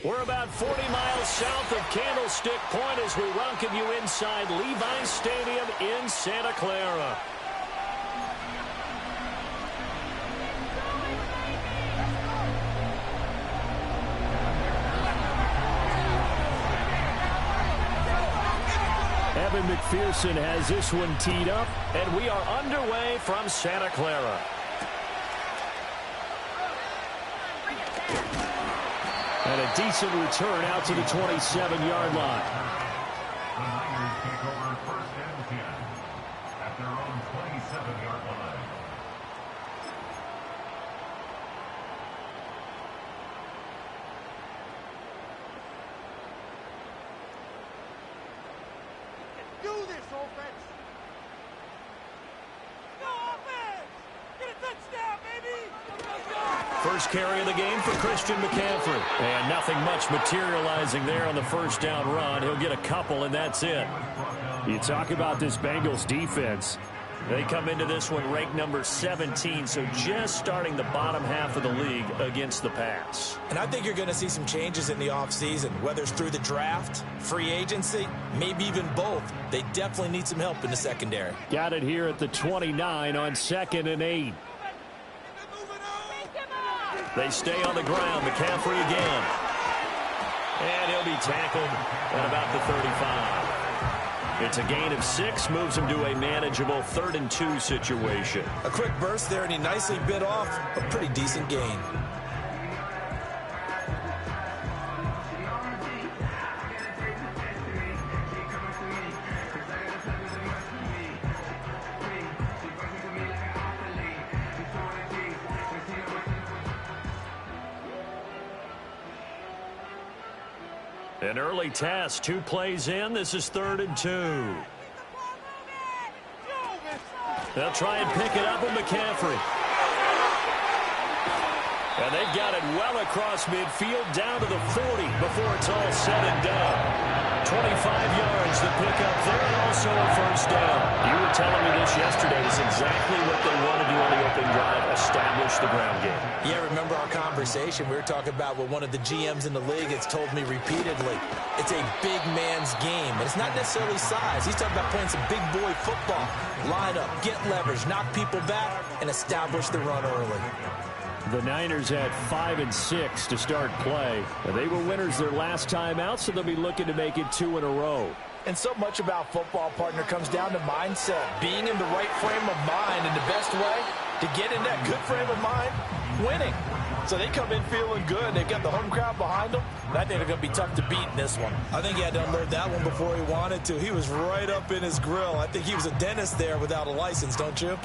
We're about 40 miles south of Candlestick Point as we welcome you inside Levi's Stadium in Santa Clara. Evan McPherson has this one teed up, and we are underway from Santa Clara. And a decent return out to the 27-yard line. The Niners take over first and 10 at their own 27-yard line. Do this, offense! Go, offense! Get a touchdown, baby! First carry of the game for Christian McCaffrey. And nothing much materializing there on the first down run. He'll get a couple, and that's it. You talk about this Bengals defense. They come into this one ranked number 17, so just starting the bottom half of the league against the pass. And I think you're going to see some changes in the offseason, whether it's through the draft, free agency, maybe even both. They definitely need some help in the secondary. Got it here at the 29 on 2nd and 8. They stay on the ground. McCaffrey again. And he'll be tackled at about the 35. It's a gain of 6, moves him to a manageable 3rd and 2 situation. A quick burst there, and he nicely bit off a pretty decent gain. An early task, 2 plays in. This is 3rd and 2. They'll try and pick it up with McCaffrey. And they've got it well across midfield down to the 40 before it's all said and done. 25 yards to pick up there, and also a first down. You were telling me this yesterday. It's exactly what they want to do on the opening drive, establish the ground game. Yeah, remember our conversation? We were talking about what one of the GMs in the league has told me repeatedly. It's a big man's game, and it's not necessarily size. He's talking about playing some big boy football. Line up, get leverage, knock people back, and establish the run early. The Niners had 5 and 6 to start play. They were winners their last time out, so they'll be looking to make it 2 in a row. And so much about football, partner, comes down to mindset. Being in the right frame of mind, and the best way to get in that good frame of mind, winning. So they come in feeling good. They've got the home crowd behind them. And I think they're going to be tough to beat in this one. I think he had to unload that one before he wanted to. He was right up in his grill. I think he was a dentist there without a license, don't you?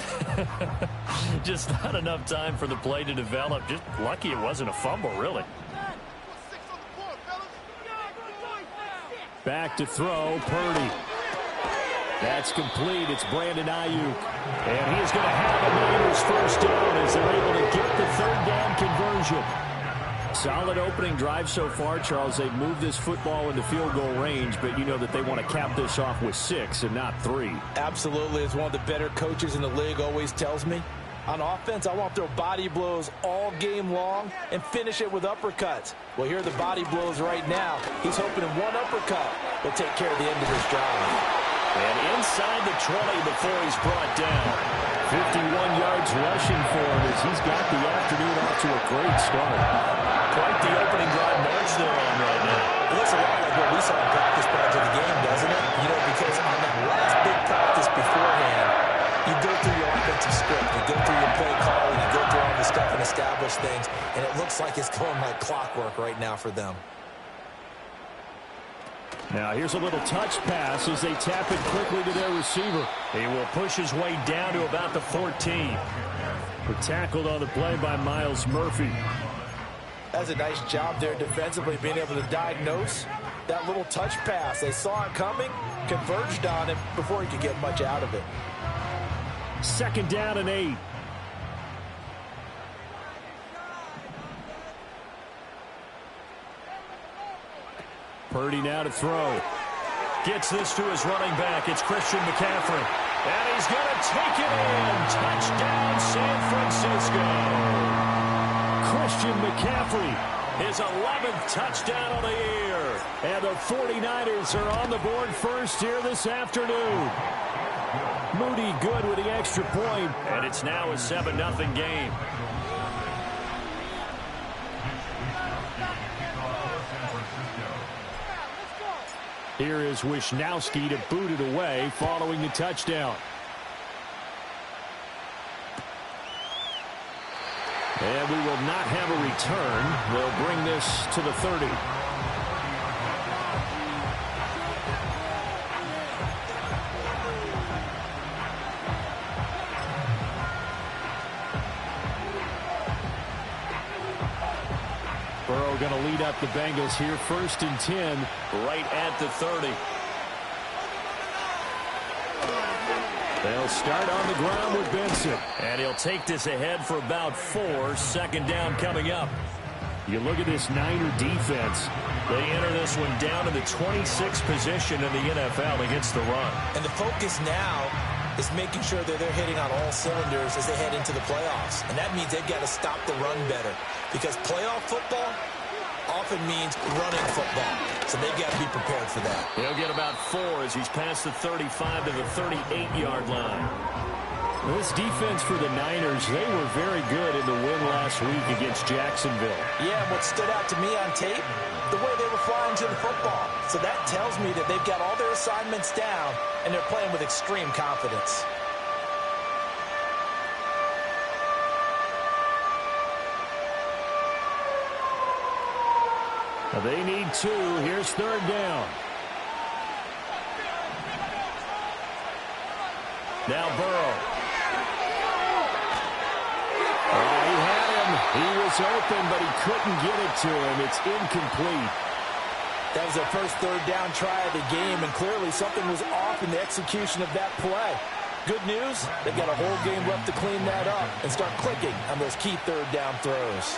Just not enough time for the play to develop. Just lucky it wasn't a fumble, really. Back to throw, Purdy. That's complete. It's Brandon Ayuk. And he is going to have a Niners first down as they're able to get the 3rd down conversion. Solid opening drive so far, Charles. They've moved this football into field goal range, but you know that they want to cap this off with 6 and not 3. Absolutely. As one of the better coaches in the league always tells me, on offense, I want to throw body blows all game long and finish it with uppercuts. Well, here are the body blows right now. He's hoping in one uppercut will take care of the end of his drive. And inside the 20 before he's brought down. 51 yards rushing for him as he's got the afternoon off to a great start. Quite the opening drive march they're on right now. It looks a lot like what we saw in practice prior to the game, doesn't it? You know, because on that last big practice beforehand, you go through your offensive script, you go through your play calling, you go through all the stuff and establish things, and it looks like it's going like clockwork right now for them. Now here's a little touch pass as they tap it quickly to their receiver. He will push his way down to about the 14. We're tackled on the play by Miles Murphy. That's a nice job there defensively, being able to diagnose that little touch pass. They saw it coming, converged on it before he could get much out of it. 2nd down and 8. Purdy now to throw. Gets this to his running back. It's Christian McCaffrey. And he's going to take it in. Touchdown, San Francisco. Christian McCaffrey His 11th touchdown of the year. And the 49ers are on the board first here this afternoon. Moody good with the extra point, and it's now a 7-0 game. Here is Wisnowski to boot it away following the touchdown. And we will not have a return. They'll bring this to the 30. Burrow going to lead up the Bengals here. 1st and 10, right at the 30. They'll start on the ground with Benson. And he'll take this ahead for about 4. 2nd down coming up. You look at this Niner defense. They enter this one down in the 26th position in the NFL against the run. And the focus now is making sure that they're hitting on all cylinders as they head into the playoffs. And that means they've got to stop the run better. Because playoff football often means running football. So they've got to be prepared for that. He'll get about 4 as he's past the 35 to the 38-yard line. This defense for the Niners, they were very good in the win last week against Jacksonville. Yeah, what stood out to me on tape, the way they were flying to the football. So that tells me that they've got all their assignments down, and they're playing with extreme confidence. Now they need 2. Here's 3rd down. Now Burrow. He had him. He was open, but he couldn't get it to him. It's incomplete. That was their first 3rd down try of the game, and clearly something was off in the execution of that play. Good news, they've got a whole game left to clean that up and start clicking on those key 3rd down throws.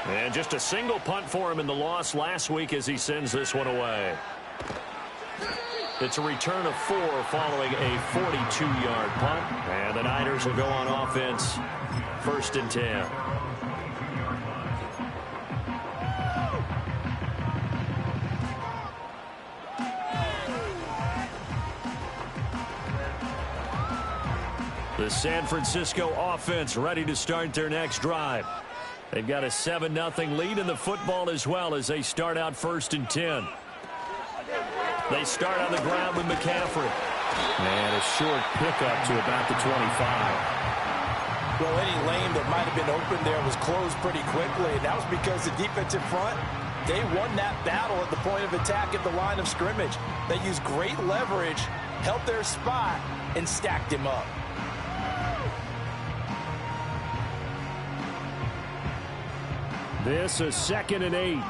And just a single punt for him in the loss last week as he sends this one away. It's a return of 4 following a 42-yard punt. And the Niners will go on offense. 1st and 10. The San Francisco offense ready to start their next drive. They've got a 7-0 lead in the football as well as they start out 1st and 10. They start on the ground with McCaffrey. And a short pickup to about the 25. Well, any lane that might have been open there was closed pretty quickly, and that was because the defensive front, they won that battle at the point of attack at the line of scrimmage. They used great leverage, held their spot, and stacked him up. This is 2nd and 8.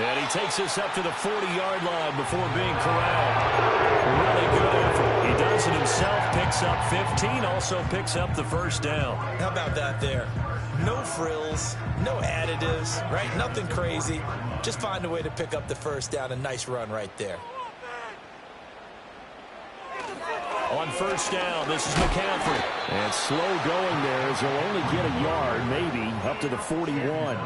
And he takes this up to the 40-yard line before being corralled. Really good effort. He does it himself, picks up 15, also picks up the 1st down. How about that there? No frills, no additives, right? Nothing crazy. Just find a way to pick up the 1st down. A nice run right there. On 1st down, this is McCaffrey. And slow going there as he'll only get a yard, maybe, up to the 41.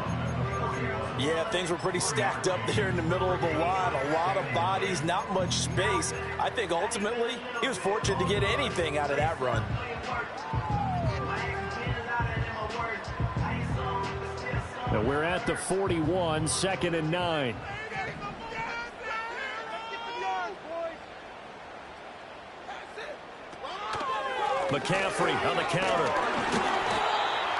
Yeah, things were pretty stacked up there in the middle of the line. A lot of bodies, not much space. I think ultimately he was fortunate to get anything out of that run. Now we're at the 41, 2nd and 9. McCaffrey on the counter.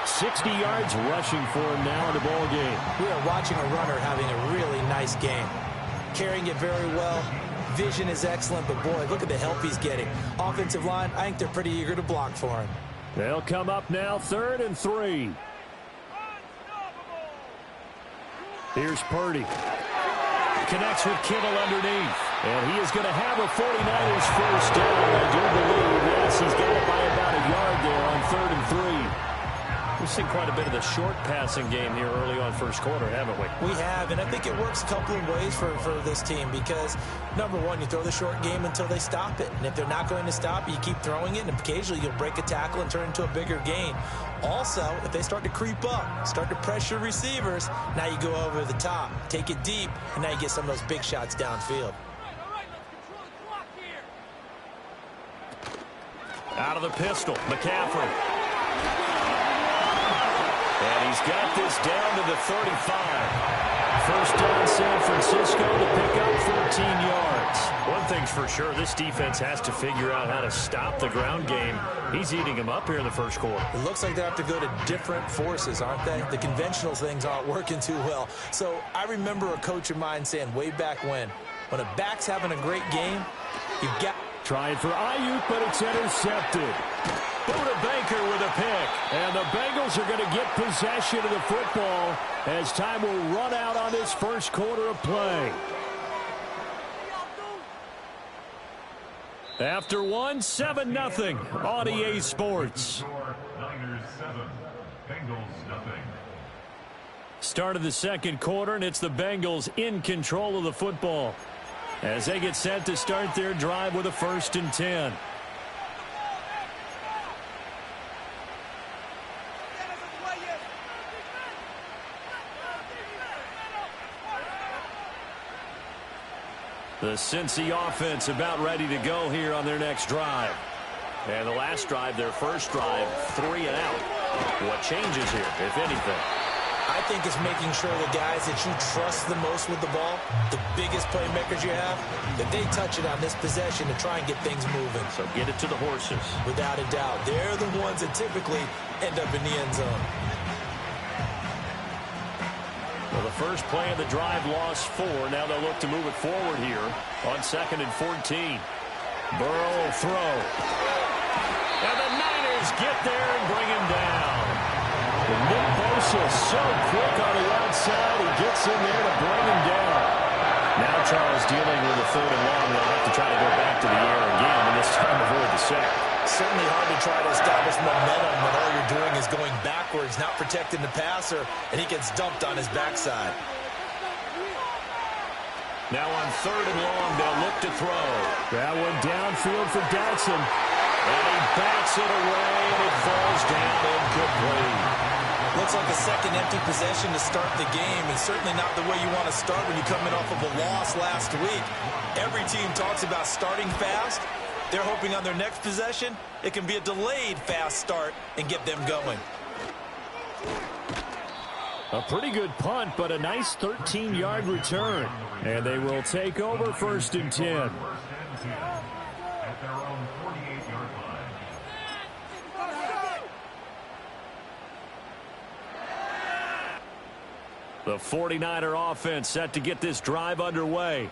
60 yards rushing for him now in the ball game. We are watching a runner having a really nice game. Carrying it very well. Vision is excellent, but boy, look at the help he's getting. Offensive line, I think they're pretty eager to block for him. They'll come up now 3rd and 3. Here's Purdy. Connects with Kittle underneath. And he is going to have a 49ers 1st down. I do believe, yes, he's got it by about a yard there on 3rd and 3. We've seen quite a bit of the short passing game here early on first quarter, haven't we? We have, and I think it works a couple of ways for this team because, number one, you throw the short game until they stop it. And if they're not going to stop, you keep throwing it, and occasionally you'll break a tackle and turn it into a bigger gain. Also, if they start to creep up, start to pressure receivers, now you go over the top, take it deep, and now you get some of those big shots downfield. Out of the pistol, McCaffrey. And he's got this down to the 35. First down, San Francisco to pick up 14 yards. One thing's for sure, this defense has to figure out how to stop the ground game. He's eating them up here in the first quarter. It looks like they have to go to different forces, aren't they? The conventional things aren't working too well. So I remember a coach of mine saying way back when a back's having a great game, you've got... Trying for Ayuk, but it's intercepted. Buda Baker with a pick. And the Bengals are going to get possession of the football as time will run out on this first quarter of play. After 7-0 on EA Sports. Niners 7, Bengals nothing. Start of the second quarter, and it's the Bengals in control of the football as they get set to start their drive with a 1st and 10. The Cincy offense about ready to go here on their next drive. And the last drive, their first drive, 3 and out. What changes here, if anything? I think it's making sure the guys that you trust the most with the ball, the biggest playmakers you have, that they touch it on this possession to try and get things moving. So get it to the horses. Without a doubt. They're the ones that typically end up in the end zone. Well, the first play of the drive lost 4. Now they'll look to move it forward here on 2nd and 14. Burrow will throw. And the Niners get there and bring him down. And Nick Bosa so quick on the outside. He gets in there to bring him down. Now Charles dealing with a 3rd and long. They'll have to try to go back to the air again, and this time avoid the sack. Certainly hard to try to establish momentum when all you're doing is going backwards, not protecting the passer, and he gets dumped on his backside. Now on 3rd and long, they'll look to throw. That one downfield for Dotson. And he backs it away, and it falls down incomplete. Looks like a second empty possession to start the game, and certainly not the way you want to start when you're coming off of a loss last week. Every team talks about starting fast. They're hoping on their next possession, it can be a delayed fast start and get them going. A pretty good punt, but a nice 13-yard return. And they will take over 1st and 10. At their own 48-yard line. The 49er offense set to get this drive underway.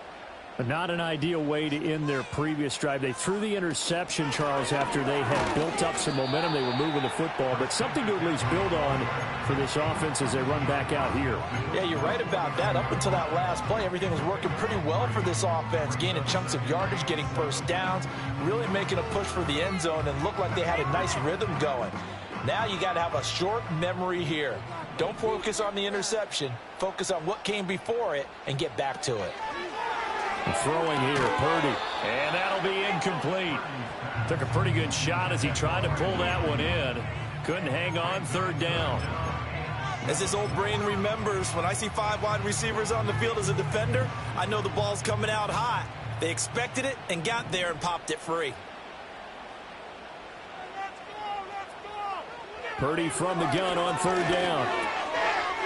But not an ideal way to end their previous drive. They threw the interception, Charles, after they had built up some momentum. They were moving the football, but something to at least build on for this offense as they run back out here. Yeah, you're right about that. Up until that last play, everything was working pretty well for this offense, gaining chunks of yardage, getting first downs, really making a push for the end zone, and looked like they had a nice rhythm going. Now you got to have a short memory here. Don't focus on the interception. Focus on what came before it and get back to it. Throwing here, Purdy. And that'll be incomplete. Took a pretty good shot as he tried to pull that one in. Couldn't hang on 3rd down. As this old brain remembers, when I see 5 wide receivers on the field as a defender, I know the ball's coming out hot. They expected it and got there and popped it free. Purdy from the gun on 3rd down.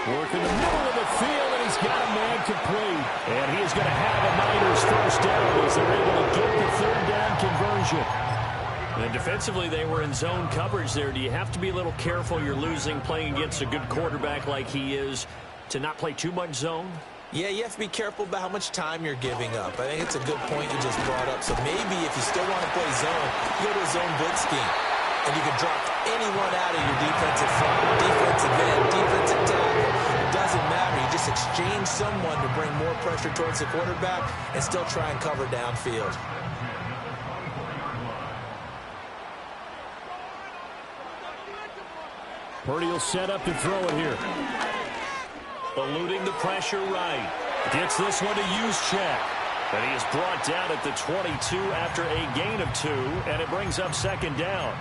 Working the middle of the field, and he's got a man complete. And he is going to have a Niners first down as they're able to get the 3rd down conversion. And defensively, they were in zone coverage there. Do you have to be a little careful? You're losing, playing against a good quarterback like he is, to not play too much zone? Yeah, you have to be careful about how much time you're giving up. I think it's a good point you just brought up. So maybe if you still want to play zone, you go to a zone blitz scheme. And you can drop anyone out of your defensive front, defensive end, defensive tackle. It doesn't matter. You just exchange someone to bring more pressure towards the quarterback and still try and cover downfield. Purdy will set up to throw it here. Eluding the pressure right. Gets this one to Juszczyk. And he is brought down at the 22 after a gain of 2, and it brings up second down.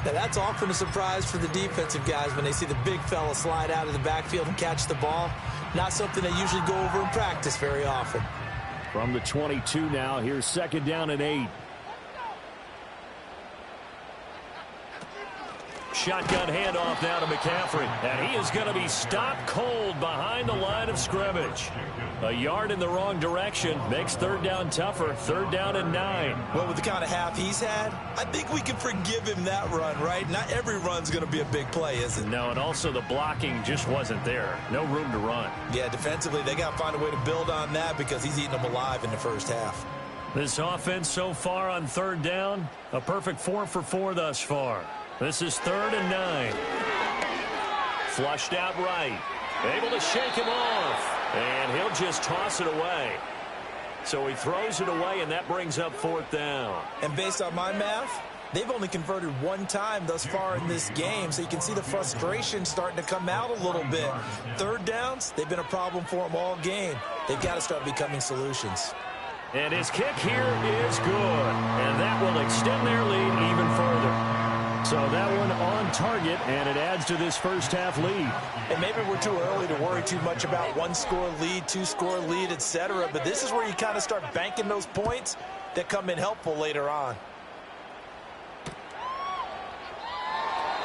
Now that's often a surprise for the defensive guys when they see the big fella slide out of the backfield and catch the ball. Not something they usually go over in practice very often. From the 22 now, here's second down and 8. Shotgun handoff now to McCaffrey. And he is going to be stopped cold behind the line of scrimmage. A yard in the wrong direction makes third down tougher. Third down and 9. Well, with the kind of half he's had, I think we can forgive him that run, right? Not every run's going to be a big play, is it? No, and also the blocking just wasn't there. No room to run. Yeah, defensively, they got to find a way to build on that because he's eating them alive in the first half. This offense so far on third down, a perfect 4 for 4 thus far. This is third and 9. Flushed out right. Able to shake him off. And he'll just toss it away. So he throws it away, and that brings up fourth down. And based on my math, they've only converted one time thus far in this game, so you can see the frustration starting to come out a little bit. Third downs, they've been a problem for them all game. They've got to start becoming solutions. And his kick here is good. And that will extend their lead even further. So that one on target, and it adds to this first half lead. And maybe we're too early to worry too much about one-score lead, two-score lead, etc. But this is where you kind of start banking those points that come in helpful later on.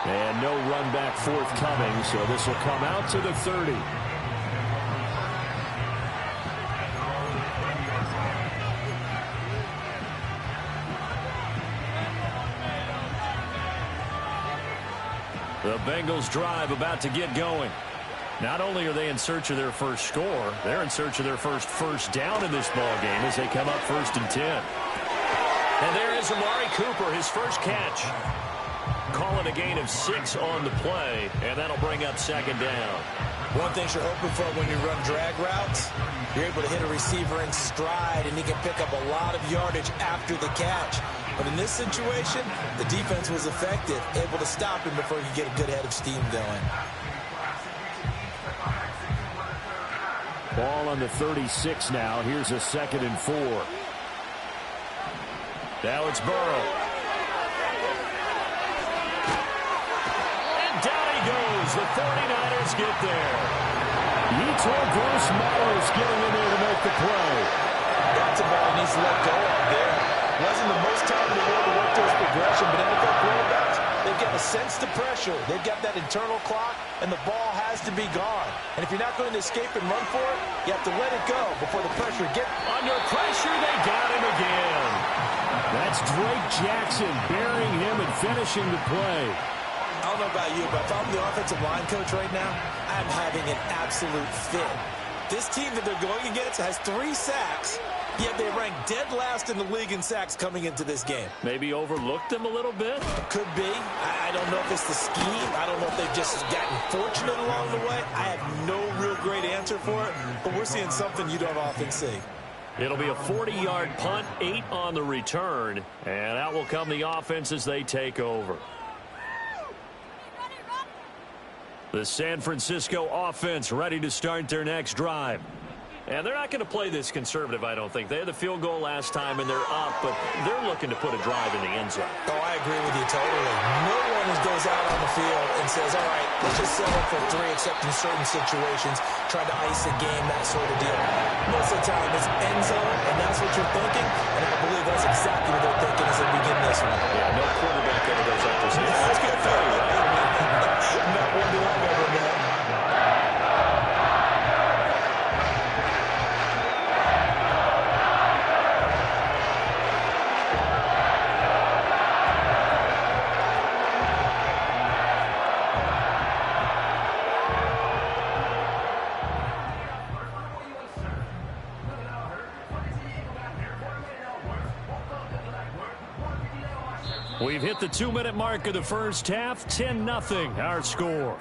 And no run back forthcoming, so this will come out to the 30. The Bengals drive about to get going. Not only are they in search of their first score, they're in search of their first down in this ball game as they come up 1st and 10. And there is Amari Cooper, his first catch. Calling a gain of 6 on the play, and that'll bring up second down. One thing you're hoping for when you run drag routes, you're able to hit a receiver in stride, and he can pick up a lot of yardage after the catch. But in this situation, the defense was effective, able to stop him before he could get a good head of steam going. Ball on the 36 now. Here's a 2nd and 4. Now it's Burrow. And down he goes. The 49ers get there. Yetur Gross-Matos getting in there to make the play. That's a ball he needs to let go of there. Wasn't the most time in the world to work to his progression, but NFL quarterbacks, they've got a sense to pressure. They've got that internal clock, and the ball has to be gone. And if you're not going to escape and run for it, you have to let it go before the pressure gets. Under pressure, they got him again. That's Drake Jackson burying him and finishing the play. I don't know about you, but if I'm the offensive line coach right now, I'm having an absolute fit. This team that they're going against has 3 sacks, yet they rank dead last in the league in sacks coming into this game. Maybe overlooked them a little bit? Could be. I don't know if it's the scheme. I don't know if they've just gotten fortunate along the way. I have no real great answer for it, but we're seeing something you don't often see. It'll be a 40-yard punt, 8 on the return, and out will come the offense as they take over. The San Francisco offense ready to start their next drive. And they're not going to play this conservative, I don't think. They had the field goal last time, and they're up, but they're looking to put a drive in the end zone. Oh, I agree with you totally. No one goes out on the field and says, all right, let's just settle for 3, except in certain situations, trying to ice a game, that sort of deal. Most of the time, it's end zone, and that's what you're thinking, and I believe that's exactly what they're thinking as they begin this one. Yeah, no quarterback ever goes up to Yeah, that's good. Not one that I've ever met. We've hit the 2-minute mark of the first half. 10-0 our score.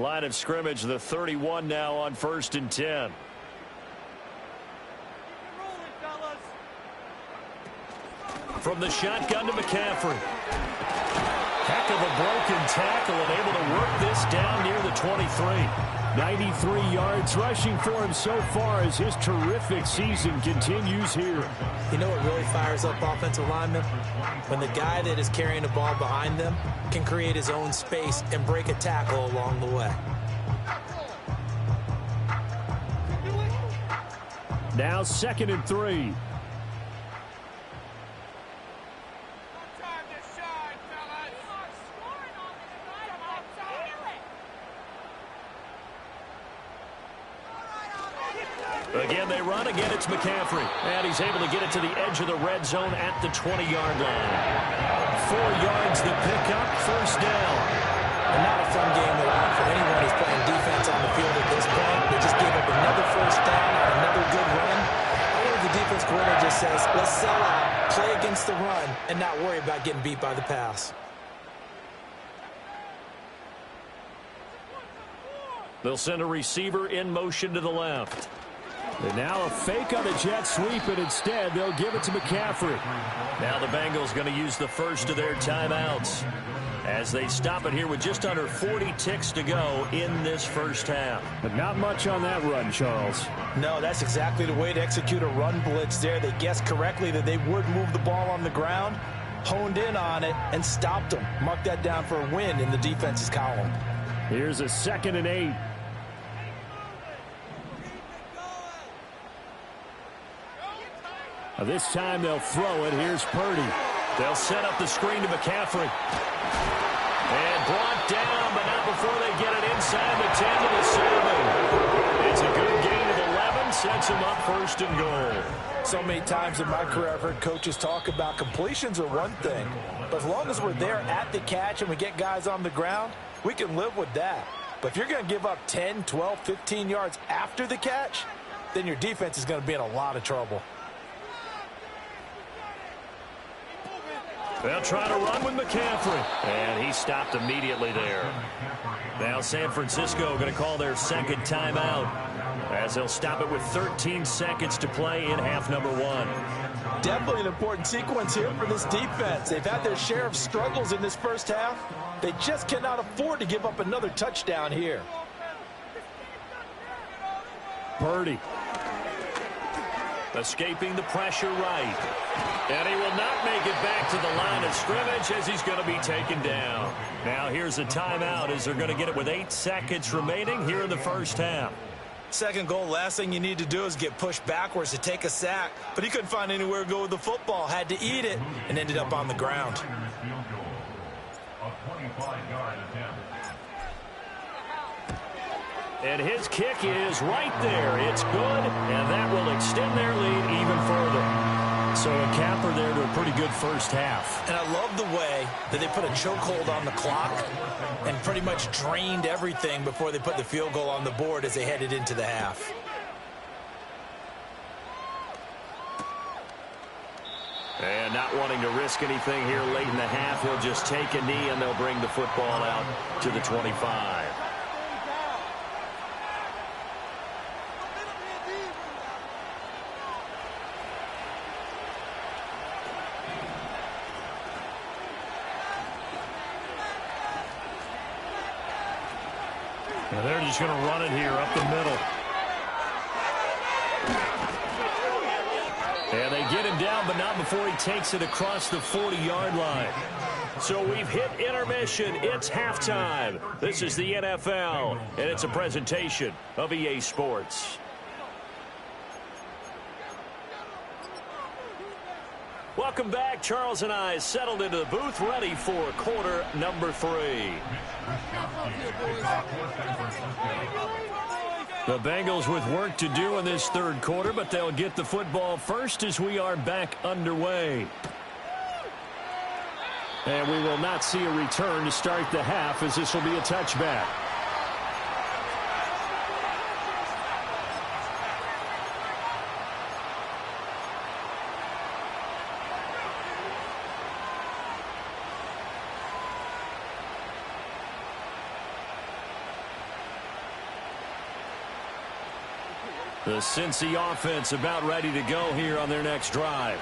Line of scrimmage, the 31 now on 1st and 10. From the shotgun to McCaffrey. Heck of a broken tackle and able to work this down near the 23. 93 yards rushing for him so far as his terrific season continues here. You know what really fires up offensive linemen? When the guy that is carrying the ball behind them can create his own space and break a tackle along the way. Now 2nd and 3. Again, they run. Again, it's McCaffrey. And he's able to get it to the edge of the red zone at the 20-yard line. 4 yards the pickup, 1st down. And not a fun game to watch for anyone who's playing defense on the field at this point. They just gave up another 1st down on another good run. I wonder if the defense coordinator just says, let's sell out, play against the run, and not worry about getting beat by the pass. They'll send a receiver in motion to the left. And now a fake on the jet sweep, and instead they'll give it to McCaffrey. Now the Bengals going to use the first of their timeouts as they stop it here with just under 40 ticks to go in this 1st half. But not much on that run, Charles. No, that's exactly the way to execute a run blitz there. They guessed correctly that they would move the ball on the ground, honed in on it, and stopped them. Mark that down for a win in the defense's column. Here's a 2nd and 8. This time they'll throw it. Here's Purdy. They'll set up the screen to McCaffrey. And brought down, but not before they get it inside the 10 to the 7. It's a good gain of 11. Sets him up 1st and goal. So many times in my career I've heard coaches talk about completions are one thing. But as long as we're there at the catch and we get guys on the ground, we can live with that. But if you're going to give up 10, 12, 15 yards after the catch, then your defense is going to be in a lot of trouble. They'll try to run with McCaffrey. And he stopped immediately there. Now San Francisco going to call their 2nd timeout as they'll stop it with 13 seconds to play in half number 1. Definitely an important sequence here for this defense. They've had their share of struggles in this 1st half. They just cannot afford to give up another touchdown here. Purdy. Escaping the pressure right. And he will not make it back to the line of scrimmage as he's going to be taken down. Now here's a timeout as they're going to get it with 8 seconds remaining here in the 1st half. 2nd goal, last thing you need to do is get pushed backwards to take a sack. But he couldn't find anywhere to go with the football. Had to eat it and ended up on the ground. And his kick is right there. It's good, and that will extend their lead even further. So a capper there to a pretty good 1st half. And I love the way that they put a chokehold on the clock and pretty much drained everything before they put the field goal on the board as they headed into the half. And not wanting to risk anything here late in the half, he'll just take a knee and they'll bring the football out to the 25. And they're just going to run it here up the middle. And they get him down, but not before he takes it across the 40-yard line. So we've hit intermission. It's halftime. This is the NFL, and it's a presentation of EA Sports. Welcome back. Charles and I settled into the booth, ready for quarter number 3. The Bengals with work to do in this 3rd quarter, but they'll get the football first as we are back underway. And we will not see a return to start the half, as this will be a touchback. The Cincy offense about ready to go here on their next drive.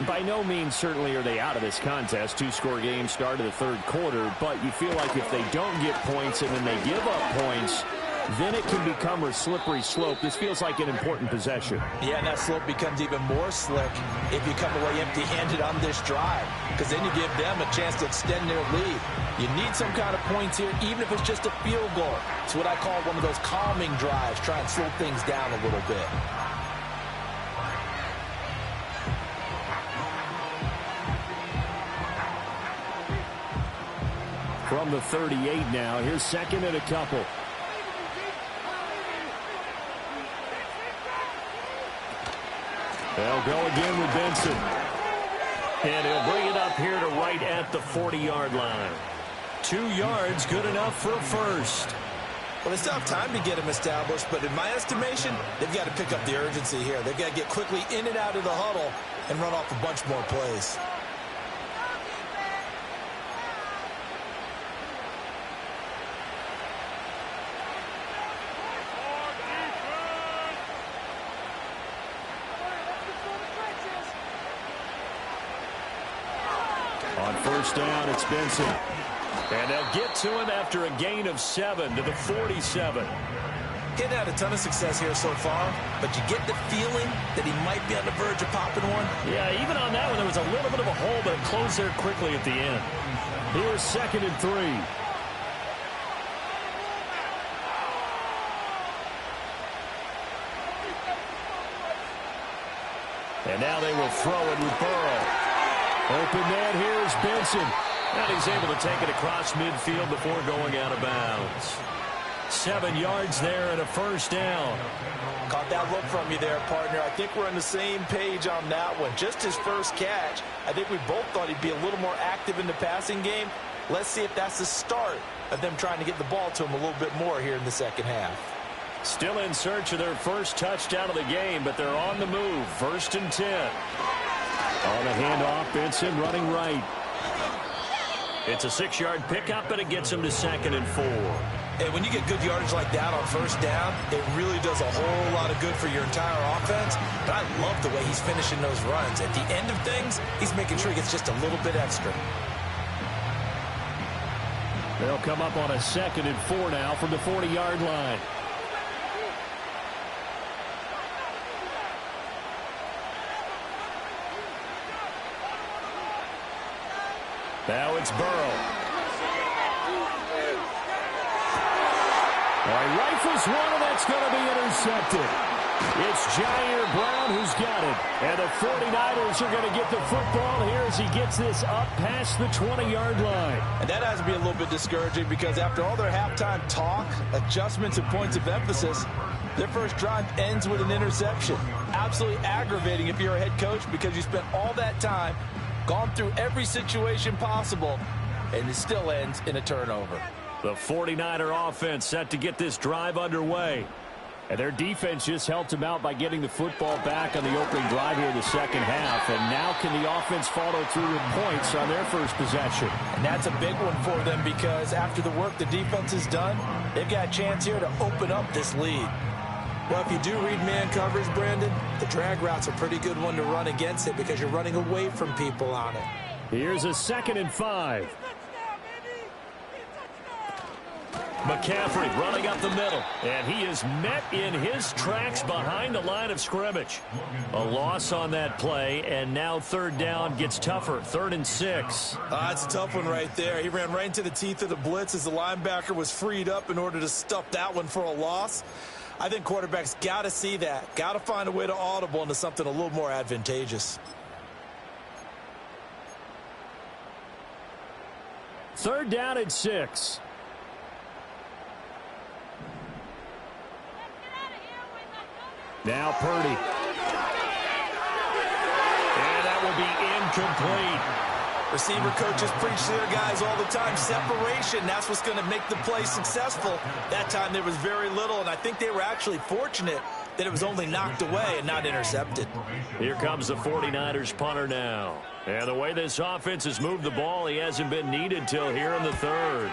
By no means certainly are they out of this contest. Two-score game start of the third quarter, but you feel like if they don't get points and then they give up points, then it can become a slippery slope. This feels like an important possession. Yeah, and that slope becomes even more slick if you come away empty-handed on this drive, because then you give them a chance to extend their lead. You need some kind of points here, even if it's just a field goal. It's what I call one of those calming drives. Try and slow things down a little bit. From the 38 now, here's second and a couple. They'll go again with Benson. And he'll bring it up here to right at the 40-yard line. 2 yards, good enough for a first. Well, they still have time to get him established, but in my estimation, they've got to pick up the urgency here. They've got to get quickly in and out of the huddle and run off a bunch more plays. On first down, it's Benson. And they'll get to him after a gain of 7 to the 47. He's had a ton of success here so far, but you get the feeling that he might be on the verge of popping one. Yeah, even on that one, there was a little bit of a hole, but it closed there quickly at the end. Here's second and 3. And now they will throw it with Burrow. Open man, here's Benson. And he's able to take it across midfield before going out of bounds. 7 yards there and a first down. Caught that look from you there, partner. I think we're on the same page on that one. Just his first catch. I think we both thought he'd be a little more active in the passing game. Let's see if that's the start of them trying to get the ball to him a little bit more here in the second half. Still in search of their first touchdown of the game, but they're on the move. First and 10. On the handoff, Benson running right. It's a 6-yard pickup, but it gets him to second and 4. And when you get good yardage like that on first down, it really does a whole lot of good for your entire offense. But I love the way he's finishing those runs. At the end of things, he's making sure he gets just a little bit extra. They'll come up on a second and 4 now from the 40-yard line. Now it's Burrow. All right, rifles one, and that's going to be intercepted. It's Jair Brown who's got it. And the 49ers are going to get the football here as he gets this up past the 20-yard line. And that has to be a little bit discouraging because after all their halftime talk, adjustments, and points of emphasis, their first drive ends with an interception. Absolutely aggravating if you're a head coach because you spent all that time, gone through every situation possible, and it still ends in a turnover. The 49er offense set to get this drive underway. And their defense just helped them out by getting the football back on the opening drive here in the second half. And now can the offense follow through with points on their first possession? And that's a big one for them because after the work the defense has done, they've got a chance here to open up this lead. Well, if you do read man coverage, Brandon, the drag route's a pretty good one to run against it because you're running away from people on it. Here's a second and 5. McCaffrey running up the middle, and he is met in his tracks behind the line of scrimmage. A loss on that play, and now third down gets tougher. 3rd and 6. That's a tough one right there. He ran right into the teeth of the blitz as the linebacker was freed up in order to stuff that one for a loss. I think quarterbacks got to see that. Got to find a way to audible into something a little more advantageous. 3rd down and 6. Now Purdy. And that will be incomplete. Receiver coaches preach to their guys all the time. Separation, that's what's going to make the play successful. That time there was very little, and I think they were actually fortunate that it was only knocked away and not intercepted. Here comes the 49ers punter now. And the way this offense has moved the ball, he hasn't been needed till here in the 3rd.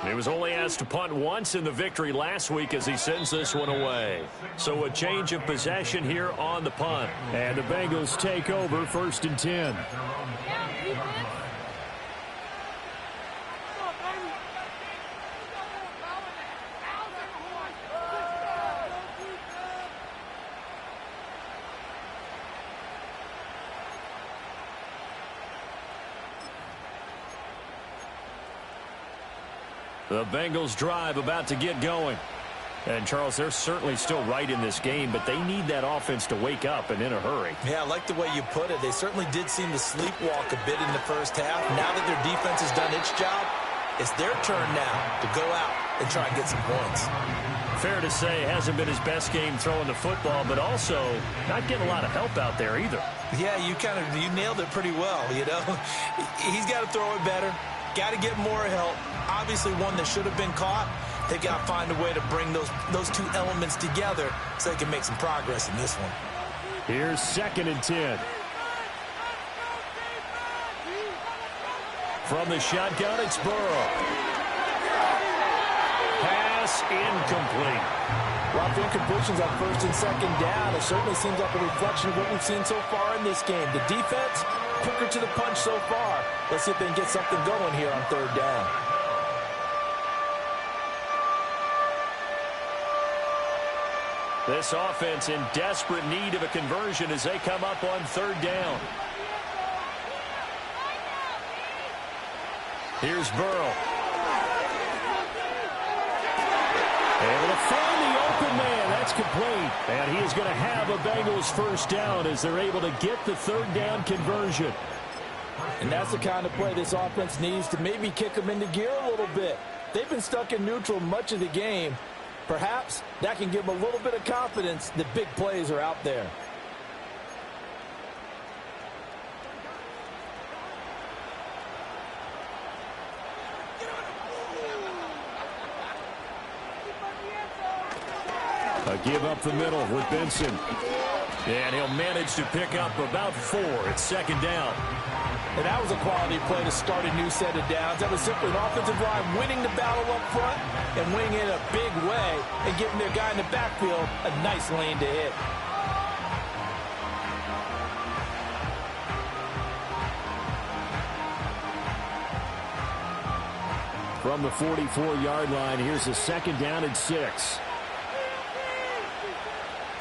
He was only asked to punt once in the victory last week as he sends this one away. So a change of possession here on the punt. And the Bengals take over 1st and 10. The Bengals drive about to get going. And, Charles, they're certainly still right in this game, but they need that offense to wake up and in a hurry. Yeah, I like the way you put it. They certainly did seem to sleepwalk a bit in the first half. Now that their defense has done its job, it's their turn now to go out and try and get some points. Fair to say, hasn't been his best game throwing the football, but also not getting a lot of help out there either. Yeah, you nailed it pretty well, you know. He's got to throw it better. Got to get more help. Obviously one that should have been caught. They got to find a way to bring those two elements together so they can make some progress in this one. Here's 2nd and 10. From the shotgun, it's Burrow. Pass incomplete. Lots of incompletions on 1st and 2nd down. It certainly seems like a reflection of what we've seen so far in this game. The defense, quicker to the punch so far. Let's see if they can get something going here on 3rd down. This offense in desperate need of a conversion as they come up on 3rd down. Here's Burrow. Able to find the open man. That's complete. And he is going to have a Bengals 1st down as they're able to get the 3rd down conversion. And that's the kind of play this offense needs to maybe kick them into gear a little bit. They've been stuck in neutral much of the game. Perhaps that can give them a little bit of confidence that big plays are out there. A give up the middle with Benson. And he'll manage to pick up about 4 at 2nd down. And that was a quality play to start a new set of downs. That was simply an offensive line winning the battle up front and winning it in a big way and giving their guy in the backfield a nice lane to hit. From the 44-yard line, here's a 2nd down and 6.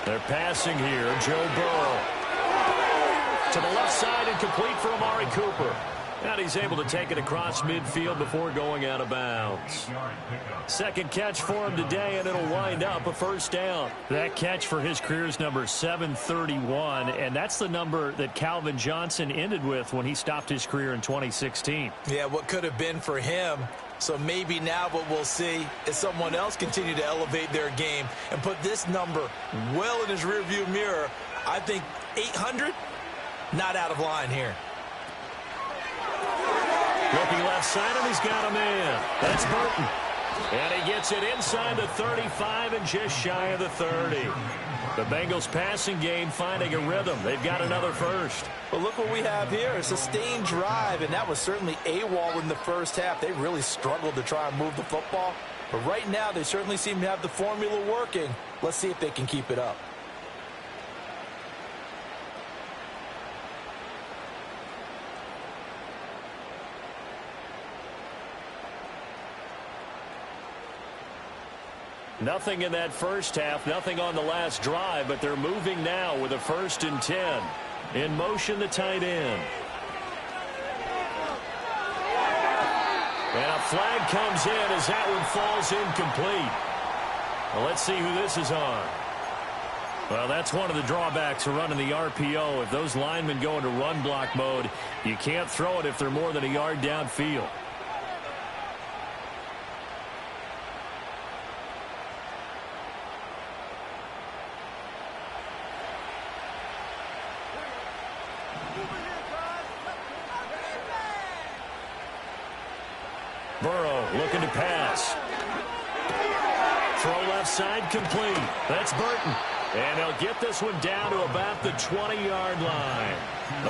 They're passing here. Joe Burrow. To the left side and complete for Amari Cooper. And he's able to take it across midfield before going out of bounds. 2nd catch for him today, and it'll wind up a 1st down. That catch for his career is number 731, and that's the number that Calvin Johnson ended with when he stopped his career in 2016. Yeah, what could have been for him. So maybe now what we'll see is someone else continue to elevate their game and put this number well in his rearview mirror. I think 800, not out of line here. Looking left side, and he's got him in. That's Burton. And he gets it inside the 35 and just shy of the 30. The Bengals passing game finding a rhythm. They've got another 1st. But look what we have here, a sustained drive, and that was certainly AWOL in the first half. They really struggled to try and move the football. But right now, they certainly seem to have the formula working. Let's see if they can keep it up. Nothing in that first half, nothing on the last drive, but they're moving now with a 1st and 10. In motion, the tight end. And a flag comes in as that one falls incomplete. Well, let's see who this is on. Well, that's one of the drawbacks of running the RPO. If those linemen go into run block mode, you can't throw it if they're more than a yard downfield. Burrow looking to pass. Throw left side complete. That's Burton. And they'll get this one down to about the 20-yard line.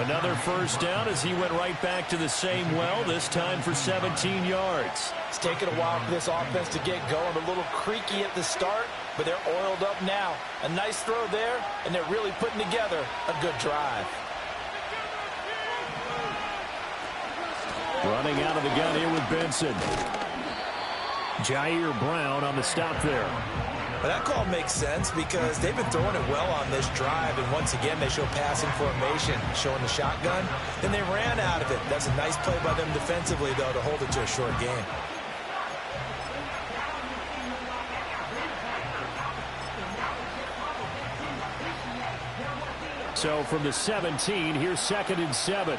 Another first down as he went right back to the same well, this time for 17 yards. It's taken a while for this offense to get going. A little creaky at the start, but they're oiled up now. A nice throw there, and they're really putting together a good drive. Running out of the gun here with Benson. Jair Brown on the stop there. But that call makes sense because they've been throwing it well on this drive, and once again they show passing formation, showing the shotgun. Then they ran out of it. That's a nice play by them defensively, though, to hold it to a short game. So from the 17, here's 2nd and 7.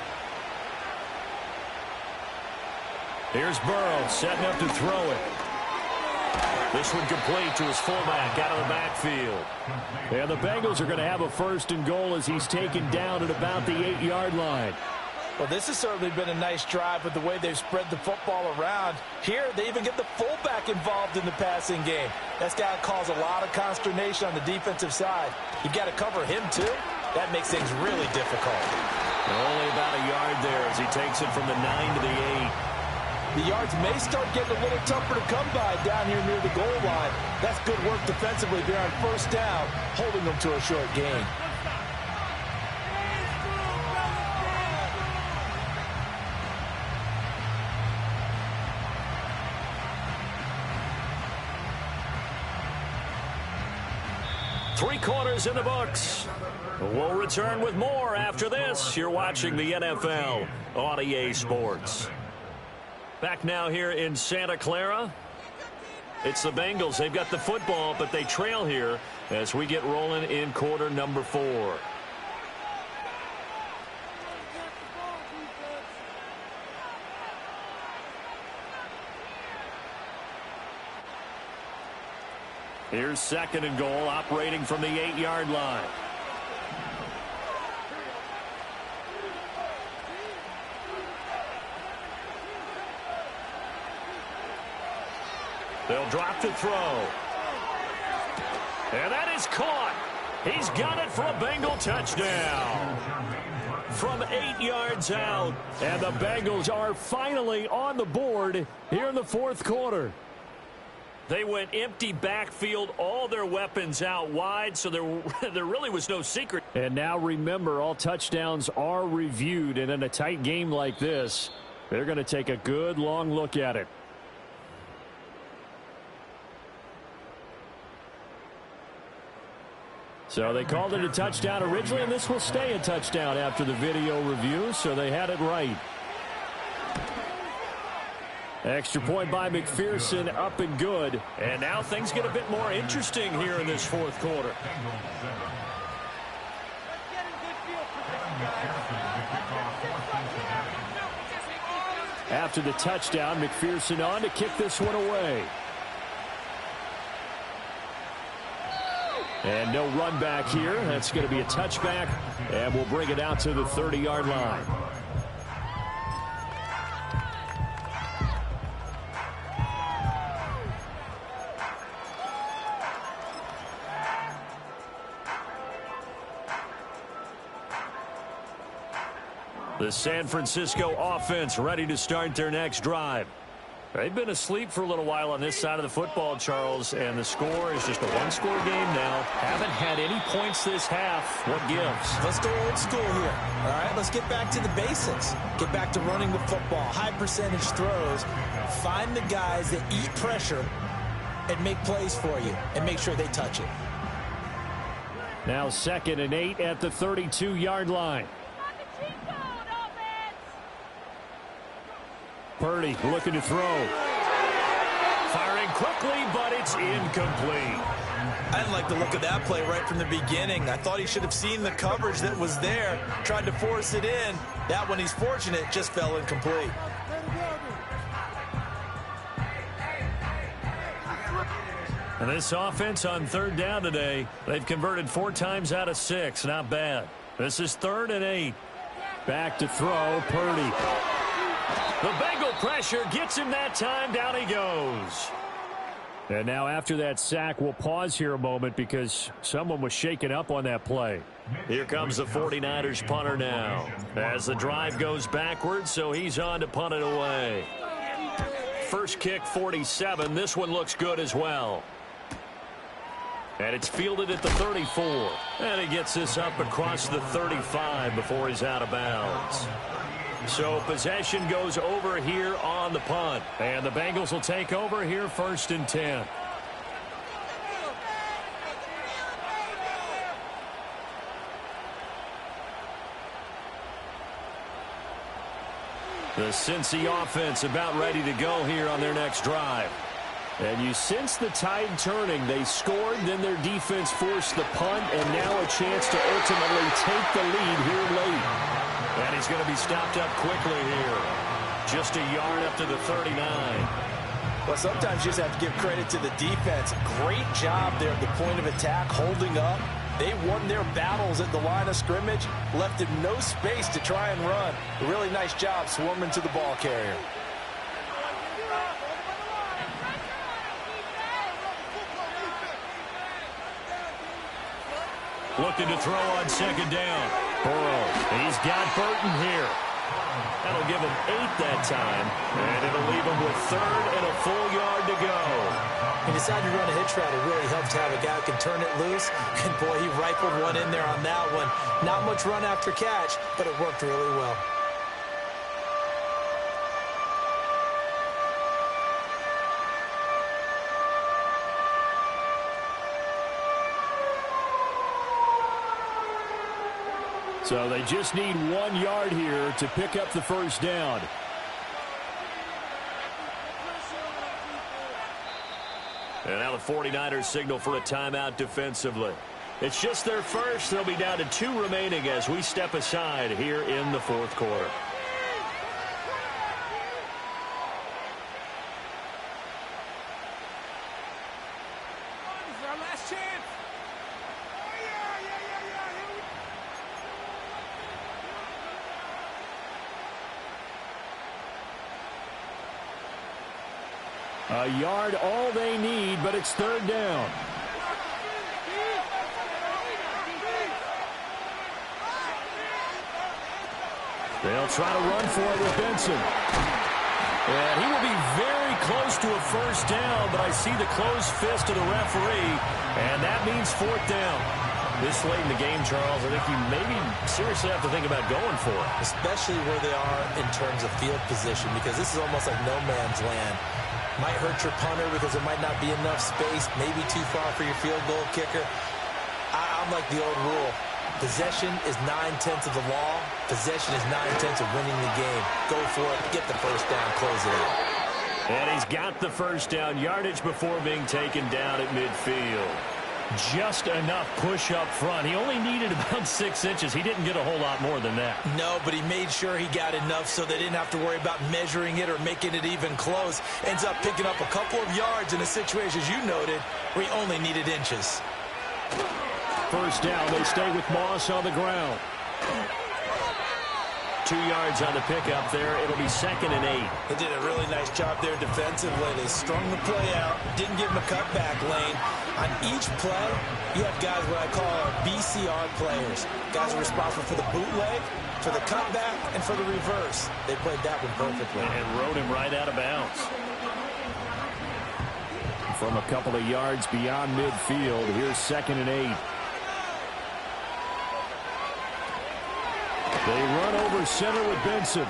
Here's Burrow setting up to throw it. This one complete to his fullback out of the backfield. And the Bengals are going to have a 1st and goal as he's taken down at about the 8-yard line. Well, this has certainly been a nice drive with the way they've spread the football around. Here, they even get the fullback involved in the passing game. That's got to cause a lot of consternation on the defensive side. You've got to cover him, too. That makes things really difficult. Only about a yard there as he takes it from the 9 to the 8. The yards may start getting a little tougher to come by down here near the goal line. That's good work defensively there on 1st down, holding them to a short gain. Three quarters in the books. We'll return with more after this. You're watching the NFL on EA Sports. Back now here in Santa Clara. It's the Bengals. They've got the football, but they trail here as we get rolling in quarter number 4. Here's 2nd and goal, operating from the 8-yard line. They'll drop to throw. And that is caught. He's got it for a Bengal touchdown. From 8 yards out. And the Bengals are finally on the board here in the 4th quarter. They went empty backfield, all their weapons out wide, so there really was no secret. And now remember, all touchdowns are reviewed, and in a tight game like this, they're going to take a good long look at it. So they called it a touchdown originally, and this will stay a touchdown after the video review, so they had it right. Extra point by McPherson, up and good. And now things get a bit more interesting here in this 4th quarter. After the touchdown, McPherson on to kick this one away. And no run back here. That's going to be a touchback, and we'll bring it out to the 30-yard line. The San Francisco offense ready to start their next drive. They've been asleep for a little while on this side of the football, Charles, and the score is just a one-score game now. Haven't had any points this half. What gives? Let's go old school here. All right, let's get back to the basics. Get back to running the football, high percentage throws. Find the guys that eat pressure and make plays for you and make sure they touch it. Now 2nd and 8 at the 32-yard line. Purdy looking to throw. Firing quickly, but it's incomplete. I didn't like the look of that play right from the beginning. I thought he should have seen the coverage that was there, tried to force it in. That one, he's fortunate, just fell incomplete. And this offense on 3rd down today, they've converted 4 times out of 6. Not bad. This is 3rd and 8. Back to throw, Purdy. The Bengal pressure gets him that time. Down he goes. And now after that sack, we'll pause here a moment because someone was shaken up on that play. Here comes the 49ers punter now as the drive goes backwards, so he's on to punt it away. First kick, 47. This one looks good as well. And it's fielded at the 34. And he gets this up across the 35 before he's out of bounds. So possession goes over here on the punt. And the Bengals will take over here 1st and 10. The Cincy offense about ready to go here on their next drive. And you sense the tide turning. They scored, then their defense forced the punt, and now a chance to ultimately take the lead here late. And he's going to be stopped up quickly here. Just a yard up to the 39. Well, sometimes you just have to give credit to the defense. Great job there at the point of attack, holding up. They won their battles at the line of scrimmage, left him no space to try and run. A really nice job swarming to the ball carrier. Looking to throw on 2nd down. Burrow, he's got Burton here. That'll give him 8 that time, and it'll leave him with 3rd and a full yard to go. He decided to run a hitch route. It really helped to have a guy who can turn it loose. And, boy, he rifled one in there on that one. Not much run after catch, but it worked really well. So they just need 1 yard here to pick up the 1st down. And now the 49ers signal for a timeout defensively. It's just their first. They'll be down to 2 remaining as we step aside here in the 4th quarter. This is our last chance. A yard, all they need, but it's 3rd down. They'll try to run for it with Benson. And he will be very close to a 1st down, but I see the closed fist of the referee, and that means 4th down. This late in the game, Charles, I think you maybe seriously have to think about going for it. Especially where they are in terms of field position, because this is almost like no man's land. Might hurt your punter because there might not be enough space, maybe too far for your field goal kicker. I'm like the old rule. Possession is 9/10 of the law. Possession is 9/10 of winning the game. Go for it. Get the 1st down. Close it out. And he's got the 1st down yardage before being taken down at midfield. Just enough push up front. He only needed about 6 inches. He didn't get a whole lot more than that. No, but he made sure he got enough so they didn't have to worry about measuring it or making it even close. Ends up picking up a couple of yards in a situation, as you noted, where he only needed inches. 1st down. They stay with Moss on the ground. 2 yards on the pickup there. It'll be 2nd and 8. They did a really nice job there defensively. They strung the play out, didn't give him a cutback lane. On each play, you have guys what I call our BCR players. Guys are responsible for the bootleg, for the cutback, and for the reverse. They played that one perfectly. And rode him right out of bounds. From a couple of yards beyond midfield, here's 2nd and 8. They run over center with Benson.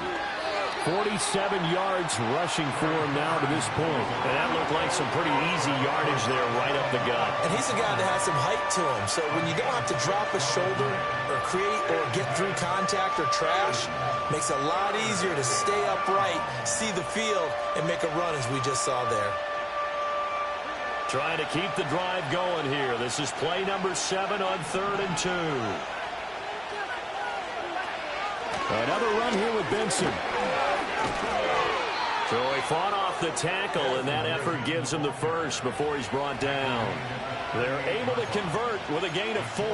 47 yards rushing for him now to this point. And that looked like some pretty easy yardage there right up the gut. And he's a guy that has some height to him. So when you don't have to drop a shoulder or create or get through contact or trash, makes it a lot easier to stay upright, see the field, and make a run as we just saw there. Trying to keep the drive going here. This is play number 7 on 3rd and 2. Another run here with Benson. So he fought off the tackle, and that effort gives him the 1st before he's brought down. They're able to convert with a gain of 4.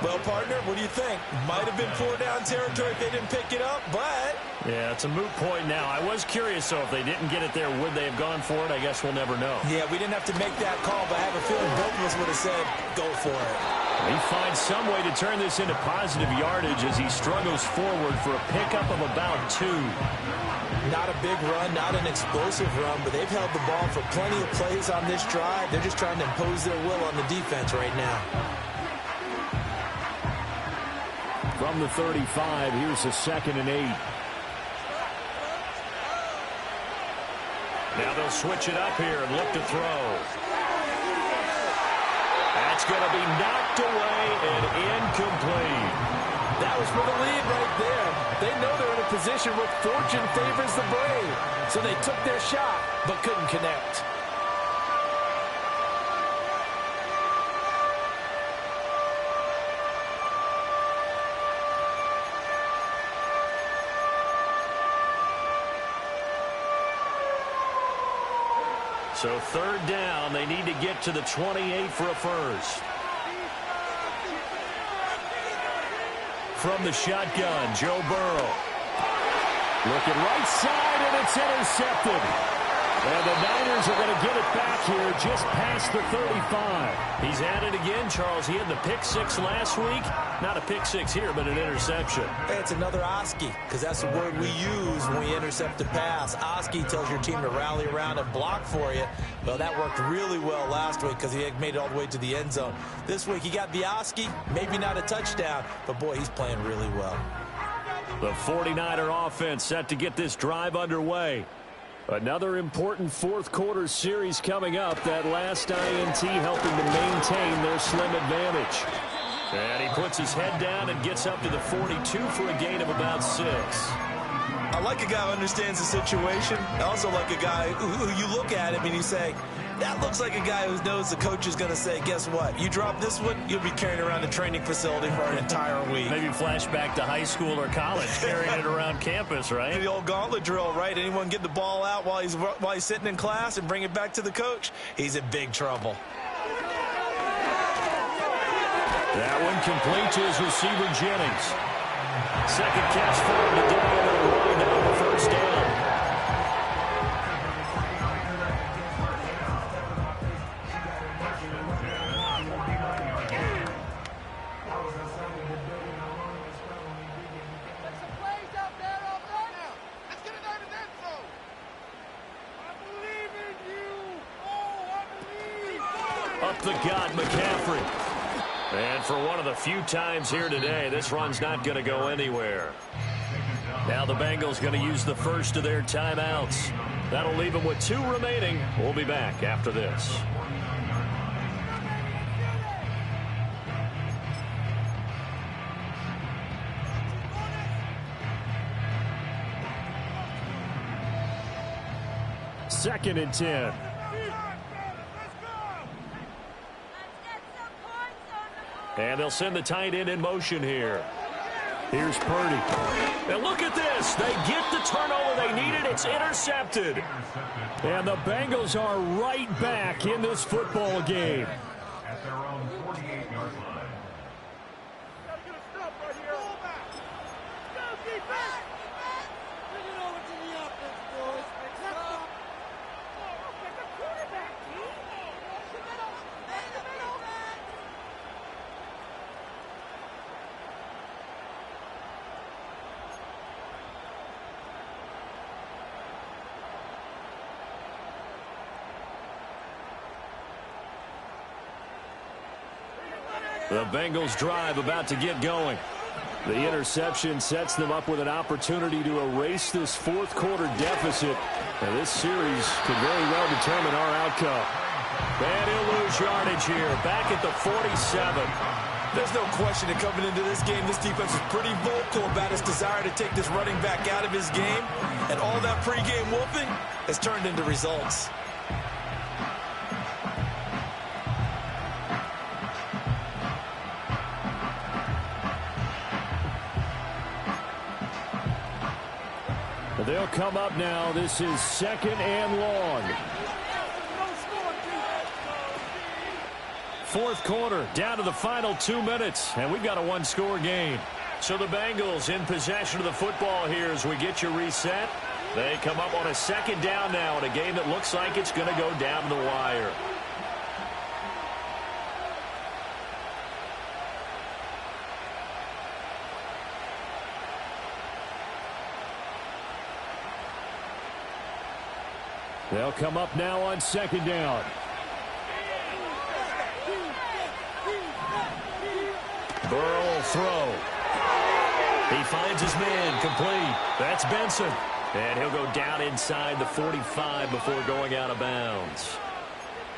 Well, partner, what do you think? Might have been 4 down territory if they didn't pick it up, but Yeah, it's a moot point now. I was curious, though, if they didn't get it there, would they have gone for it? I guess we'll never know. Yeah, we didn't have to make that call, but I have a feeling both of us would have said, go for it. He finds some way to turn this into positive yardage as he struggles forward for a pickup of about 2. Not a big run, not an explosive run, but they've held the ball for plenty of plays on this drive. They're just trying to impose their will on the defense right now. From the 35, here's a 2nd and 8. Now they'll switch it up here and look to throw. That's going to be knocked away and incomplete. That was for the lead right there. They know they're in a position where fortune favors the brave. So they took their shot, but couldn't connect. So 3rd down, they need to get to the 28 for a first. From the shotgun, Joe Burrow. Looking right side, and it's intercepted. And the Niners are going to get it back here just past the 35. He's at it again, Charles. He had the pick 6 last week. Not a pick 6 here, but an interception. Hey, it's another Oski, because that's the word we use when we intercept a pass. Oski tells your team to rally around and block for you. Well, that worked really well last week because he had made it all the way to the end zone. This week, he got the Oski, maybe not a touchdown, but boy, he's playing really well. The 49er offense set to get this drive underway. Another important 4th quarter series coming up. That last INT helping to maintain their slim advantage. And he puts his head down and gets up to the 42 for a gain of about 6. I like a guy who understands the situation. I also like a guy who you look at him and you say, that looks like a guy who knows the coach is going to say, guess what? You drop this one, you'll be carrying around the training facility for an entire week. Maybe flashback to high school or college, carrying it around campus, right? The old gauntlet drill, right? Anyone get the ball out while he's sitting in class and bring it back to the coach? He's in big trouble. That one complete to his receiver, Jennings. 2nd catch for him today, and they'll wind down the 1st down. Up the gut, McCaffrey. And for one of the few times here today, this run's not going to go anywhere. Now the Bengals going to use the first of their timeouts. That'll leave them with 2 remaining. We'll be back after this. Second and 10. And they'll send the tight end in motion here. Here's Purdy. And look at this. They get the turnover they needed. It's intercepted. And the Bengals are right back in this football game. At their own 48-yard line. The Bengals drive about to get going. The interception sets them up with an opportunity to erase this 4th quarter deficit. And this series could very well determine our outcome. And he'll lose yardage here, back at the 47. There's no question that coming into this game, this defense is pretty vocal about its desire to take this running back out of his game. And all that pregame whooping has turned into results. They'll come up now. This is 2nd and long. 4th quarter, down to the final 2 minutes, and we've got a 1-score game. So the Bengals in possession of the football here as we get you reset. They come up on a second down now in a game that looks like it's going to go down to the wire. They'll come up now on second down. Burrow will throw. He finds his man complete. That's Benson. And he'll go down inside the 45 before going out of bounds.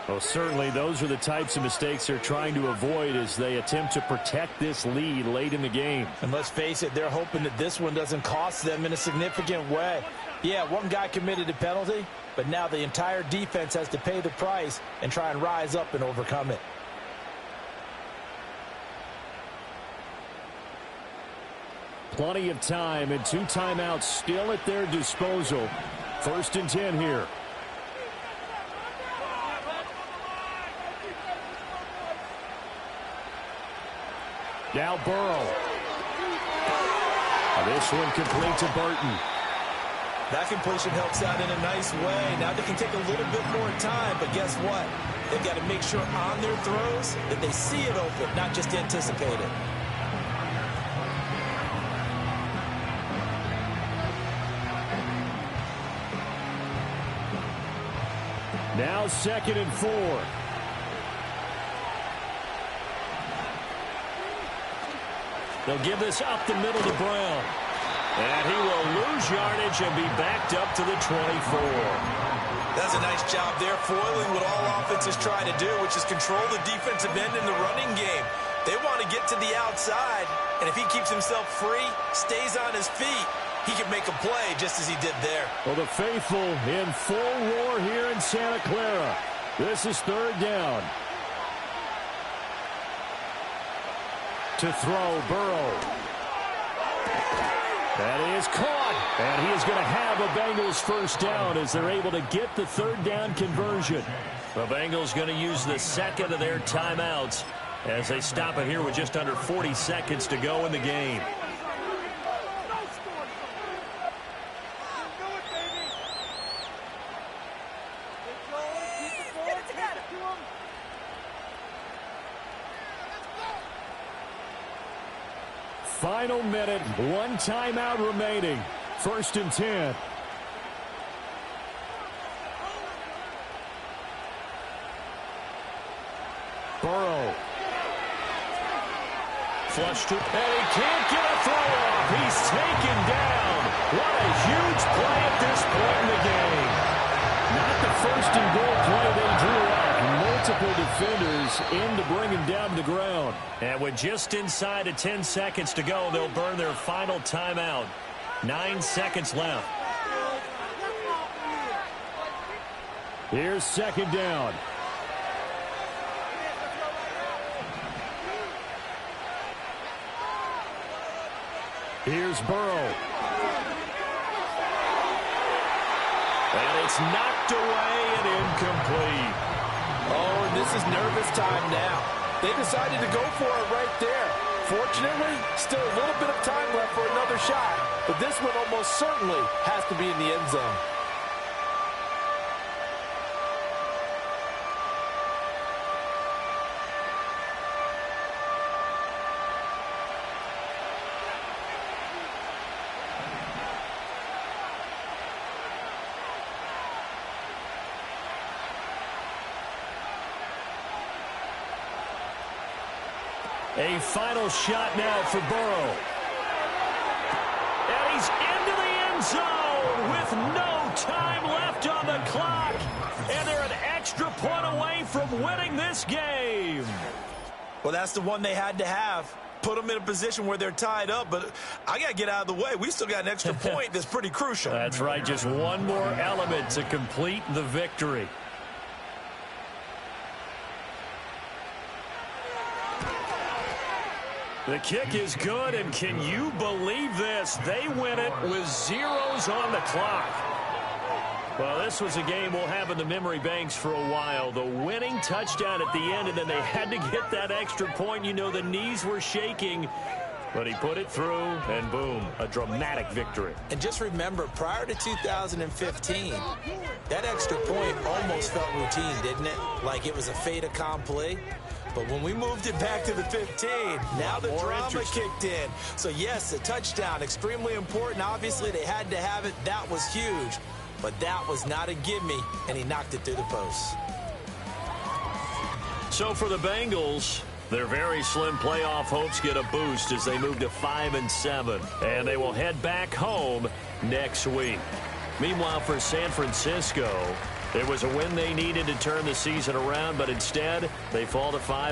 Well, certainly those are the types of mistakes they're trying to avoid as they attempt to protect this lead late in the game. And let's face it, they're hoping that this one doesn't cost them in a significant way. Yeah, one guy committed a penalty, but now the entire defense has to pay the price and try and rise up and overcome it. Plenty of time and 2 timeouts still at their disposal. 1st and 10 here. Now Burrow. This one complete to Burton. That completion helps out in a nice way. Now they can take a little bit more time, but guess what? They've got to make sure on their throws that they see it open, not just anticipate it. Now 2nd and 4. They'll give this up the middle to Brown. And he will lose yardage and be backed up to the 24. That's a nice job there, foiling what all offenses try to do, which is control the defensive end in the running game. They want to get to the outside, and if he keeps himself free, stays on his feet, he can make a play just as he did there. Well, the faithful in full roar here in Santa Clara. This is 3rd down. To throw, Burrow. That is caught. And he is going to have a Bengals 1st down as they're able to get the 3rd down conversion. The Bengals going to use the 2nd of their timeouts as they stop it here with just under 40 seconds to go in the game. Final minute, 1 timeout remaining. 1st and 10. Burrow. Flush to, and he can't get a throw off. He's taken down. What a huge play at this point in the game. Not the 1st and goal play they drew up. Multiple defenders in to bring him down to the ground. And with just inside of 10 seconds to go, they'll burn their final timeout. 9 seconds left. Here's 2nd down. Here's Burrow. And it's knocked away and incomplete. Oh, and this is nervous time now. They decided to go for it right there. Fortunately, still a little bit of time left for another shot, but this one almost certainly has to be in the end zone. A final shot now for Burrow. And he's into the end zone with no time left on the clock. And they're an extra point away from winning this game. Well, that's the one they had to have. Put them in a position where they're tied up, but I got to get out of the way. We still got an extra point that's pretty crucial. That's right, just one more element to complete the victory. The kick is good, and can you believe this? They win it with zeros on the clock. Well, this was a game we'll have in the memory banks for a while. The winning touchdown at the end, and then they had to get that extra point. You know, the knees were shaking But he put it through, and boom, a dramatic victory. And just remember, prior to 2015, that extra point almost felt routine, didn't it? Like it was a fait accompli. But when we moved it back to the 15, now the drama kicked in. So, yes, a touchdown, extremely important. Obviously, they had to have it. That was huge. But that was not a gimme, and he knocked it through the post. So for the Bengals, their very slim playoff hopes get a boost as they move to 5-7, and they will head back home next week. Meanwhile, for San Francisco, it was a win they needed to turn the season around, but instead they fall to 5.